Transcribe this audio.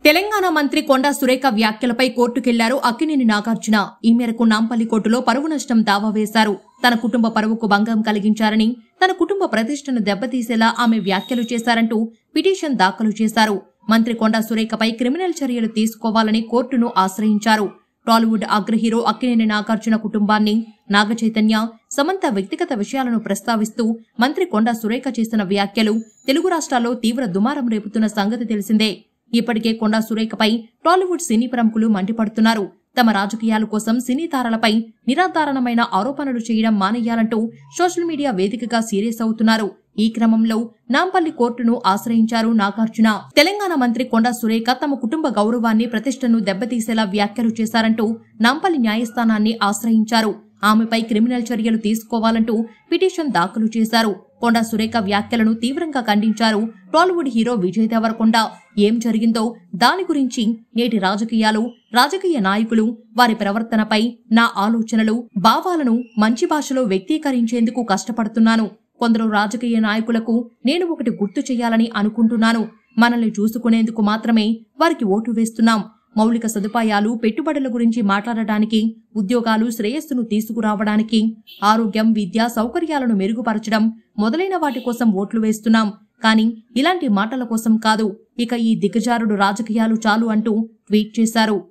తెలంగాణ మంత్రి కొండా సురేఖ వ్యాఖ్యలపై కోర్టుకెళ్లారు అక్కినేని నాగార్జున. ఈ మేరకు నాంపల్లి కోర్టులో పరువు నష్టం దావా వేశారు. తన కుటుంబ పరువుకు భంగం కలిగించారని, తన కుటుంబ ప్రతిష్టను దెబ్బతీసేలా ఆమె వ్యాఖ్యలు చేశారంటూ పిటిషన్ దాఖలు చేశారు. మంత్రి కొండా సురేఖపై క్రిమినల్ చర్యలు తీసుకోవాలని కోర్టును ఆశ్రయించారు. టాలీవుడ్ అగ్రహీరో అక్కినేని నాగార్జున కుటుంబాన్ని, నాగచైతన్య, సమంత వ్యక్తిగత విషయాలను ప్రస్తావిస్తూ మంత్రి కొండా సురేఖ చేసిన వ్యాఖ్యలు తెలుగు రాష్ట్రాల్లో తీవ్ర దుమారం రేపుతున్న సంగతి తెలిసిందే. ఇప్పటికే కొండా సురేఖపై టాలీవుడ్ సినీ ప్రముఖులు మండిపడుతున్నారు. తమ రాజకీయాల కోసం సినీ తారలపై నిరాధారణమైన ఆరోపణలు చేయడం మానేయాలంటూ సోషల్ మీడియా వేదికగా సీరియస్ అవుతున్నారు. ఈ క్రమంలో నాంపల్లి కోర్టును ఆశ్రయించారు నాగార్జున. తెలంగాణ మంత్రి కొండా సురేఖ తమ కుటుంబ గౌరవాన్ని, ప్రతిష్టను దెబ్బతీసేలా వ్యాఖ్యలు చేశారంటూ నాంపల్లి న్యాయస్థానాన్ని ఆశ్రయించారు. ఆమెపై క్రిమినల్ చర్యలు తీసుకోవాలంటూ పిటిషన్ దాఖలు చేశారు. కొండా సురేఖ వ్యాఖ్యలను తీవ్రంగా ఖండించారు. టాలీవుడ్ హీరో విజయ్ దేవరకొండ. ఏం జరిగిందో దాని గురించి నేటి రాజకీయాలు, రాజకీయ నాయకులు, వారి ప్రవర్తనపై నా ఆలోచనలు, భావాలను మంచి భాషలో వ్యక్తీకరించేందుకు కష్టపడుతున్నాను. కొందరు రాజకీయ నాయకులకు నేను ఒకటి గుర్తు చేయాలని అనుకుంటున్నాను. మనల్ని చూసుకునేందుకు మాత్రమే వారికి ఓటు వేస్తున్నాం. మౌలిక సదుపాయాలు, పెట్టుబడుల గురించి మాట్లాడటానికి, ఉద్యోగాలు, శ్రేయస్సును తీసుకురావడానికి, ఆరోగ్యం, విద్య, సౌకర్యాలను మెరుగుపరచడం మొదలైన వాటి కోసం ఓట్లు వేస్తున్నాం. కానీ ఇలాంటి మాటల కోసం కాదు. ఇక ఈ దిగజారుడు రాజకీయాలు చాలు అంటూ ట్వీట్ చేశారు.